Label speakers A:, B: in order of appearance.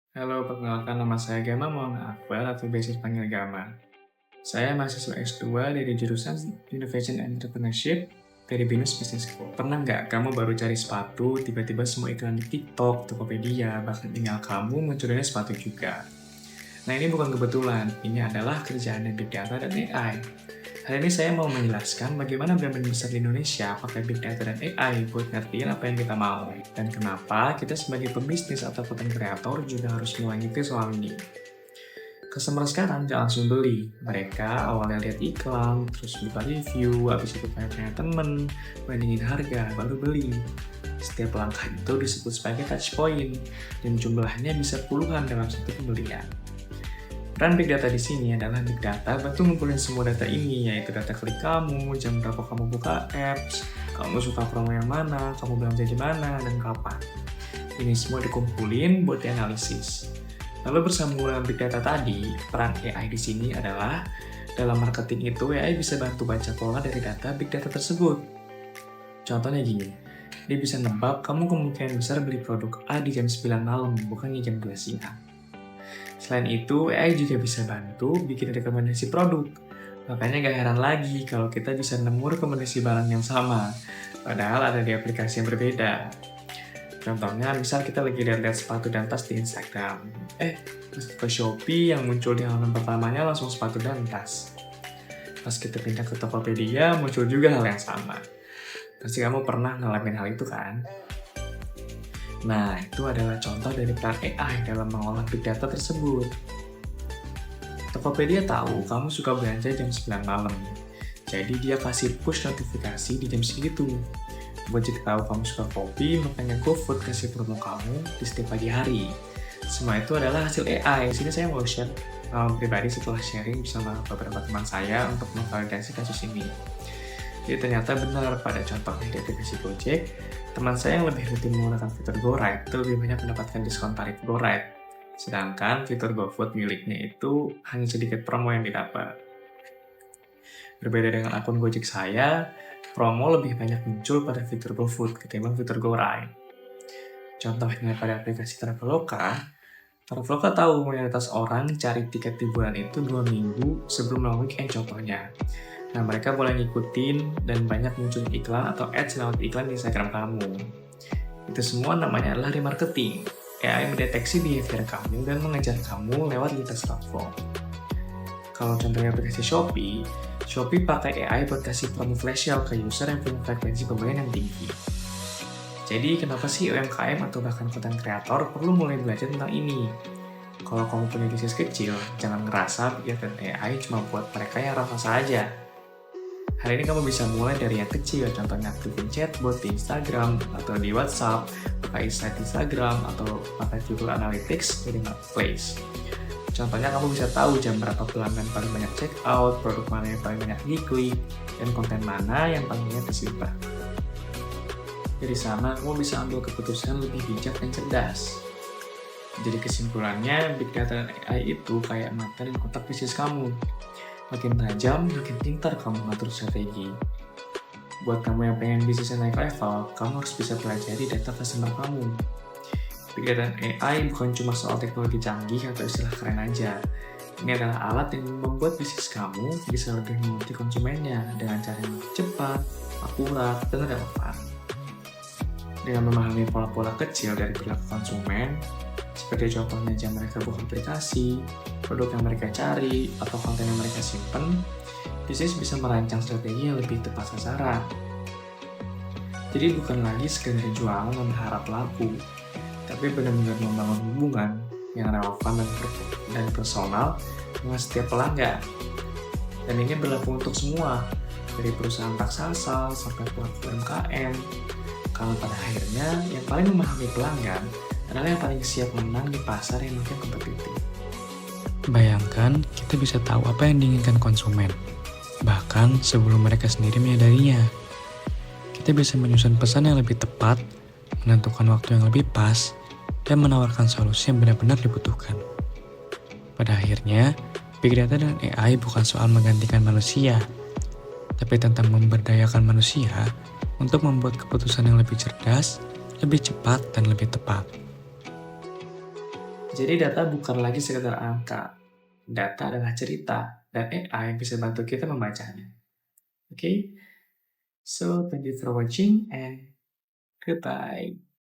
A: Halo, perkenalkan nama saya Gama Muhammad Akbar atau biasa dipanggil Gama. Saya mahasiswa S2 dari jurusan Innovation and Entrepreneurship dari BINUS Business School. Pernah nggak kamu baru cari sepatu, tiba-tiba semua iklan di TikTok, Tokopedia, bahkan tinggal kamu munculnya sepatu juga. Nah ini bukan kebetulan, ini adalah kerjaan Big Data dan AI. Hari ini saya mau menjelaskan bagaimana brand-brand besar di Indonesia pakai Big Data dan AI buat ngertiin apa yang kita mau. Dan kenapa kita sebagai pebisnis atau content creator juga harus mulai ngerti soal ini. Customer sekarang nggak langsung beli. Mereka awalnya lihat iklan, terus buka review, habis itu tanya temen, bandingin harga, baru beli. Setiap langkah itu disebut sebagai touch point, dan jumlahnya bisa puluhan dalam satu pembelian. Peran Big Data di sini adalah Big Data bantu ngumpulin semua data ini, yaitu data klik kamu, jam berapa kamu buka apps, kamu suka promo yang mana, kamu belanja di mana, dan kapan. Ini semua dikumpulin buat dianalisis. Lalu bersama dengan Big Data tadi, peran AI di sini adalah dalam marketing itu AI bisa bantu baca pola dari data Big Data tersebut. Contohnya gini, dia bisa nebak kamu kemungkinan besar beli produk A di jam 9 malam, bukan di jam 2 siang. Selain itu, AI juga bisa bantu bikin rekomendasi produk. Makanya gak heran lagi kalau kita bisa nemu rekomendasi barang yang sama, padahal ada di aplikasi yang berbeda. Contohnya, misal kita lagi lihat sepatu dan tas di Instagram. Masuk ke Shopee yang muncul di halaman pertamanya langsung sepatu dan tas. Pas kita pindah ke Tokopedia, muncul juga hal yang sama. Pasti kamu pernah ngalamin hal itu kan? Nah, itu adalah contoh dari peran AI dalam mengolah big data tersebut. Tokopedia tahu kamu suka belanja jam 9 malam, jadi dia kasih push notifikasi di jam segitu. Buat tahu kamu suka kopi, makanya GoFood kasih promo kamu di setiap pagi hari. Semua itu adalah hasil AI. Sini saya mau share pribadi setelah sharing bersama beberapa teman saya untuk memvalidasi kasus ini. Jadi ternyata benar pada contohnya di aplikasi Gojek, teman saya yang lebih rutin menggunakan fitur GoRide itu lebih banyak mendapatkan diskon tarif GoRide. Sedangkan fitur GoFood miliknya itu hanya sedikit promo yang didapat. Berbeda dengan akun Gojek saya, promo lebih banyak muncul pada fitur GoFood ketimbang fitur GoRide. Contohnya pada aplikasi Traveloka tahu mayoritas orang cari tiket liburan itu 2 minggu sebelum long weekend contohnya. Nah, mereka boleh ngikutin dan banyak muncul iklan atau ads lewat iklan di Instagram kamu. Itu semua namanya adalah remarketing. AI mendeteksi behavior kamu dan mengejar kamu lewat lintas platform. Kalau contohnya aplikasi Shopee pakai AI buat kasih promo flash sale ke user yang punya frekuensi pembelian yang tinggi. Jadi, kenapa sih UMKM atau bahkan content creator perlu mulai belajar tentang ini? Kalau kamu punya bisnis kecil, jangan ngerasa biarkan AI cuma buat mereka yang rasa aja. Hari ini kamu bisa mulai dari yang kecil, contohnya aktifin chatbot di Instagram atau di WhatsApp, pakai insight Instagram atau pakai fitur analytics dari marketplace. Contohnya kamu bisa tahu jam berapa pelanggan paling banyak check out, produk mana yang paling banyak diklik, dan konten mana yang paling banyak disimpan. Dari sana kamu bisa ambil keputusan lebih bijak dan cerdas. Jadi kesimpulannya, Big Data dan AI itu kayak mata dan kotak bisnis kamu. Makin tajam, makin pintar kamu ngatur strategi. Buat kamu yang pengen bisnisnya naik level, kamu harus bisa pelajari data customer kamu. Big Data dan AI bukan cuma soal teknologi canggih atau istilah keren aja. Ini adalah alat yang membuat bisnis kamu bisa lebih mengerti konsumennya dengan cara yang cepat, akurat, dan relevan. Dengan memahami pola-pola kecil dari perilaku konsumen, seperti contohnya jam mereka buka aplikasi, produk yang mereka cari, atau konten yang mereka simpan, bisnis bisa merancang strategi yang lebih tepat sasaran. Jadi bukan lagi sekedar jual dan berharap laku, tapi benar-benar membangun hubungan yang relevan dan personal dengan setiap pelanggan. Dan ini berlaku untuk semua, dari perusahaan raksasa sampai pelaku UMKM. Kalau pada akhirnya, yang paling memahami pelanggan adalah yang paling siap menang di pasar yang makin kompetitif.
B: Bayangkan, kita bisa tahu apa yang diinginkan konsumen, bahkan sebelum mereka sendiri menyadarinya. Kita bisa menyusun pesan yang lebih tepat, menentukan waktu yang lebih pas, dan menawarkan solusi yang benar-benar dibutuhkan. Pada akhirnya, Big Data dan AI bukan soal menggantikan manusia, tapi tentang memberdayakan manusia untuk membuat keputusan yang lebih cerdas, lebih cepat, dan lebih tepat.
A: Jadi data bukan lagi sekedar angka. Data adalah cerita, dan AI bisa bantu kita membacanya. Oke? So, thank you for watching and goodbye.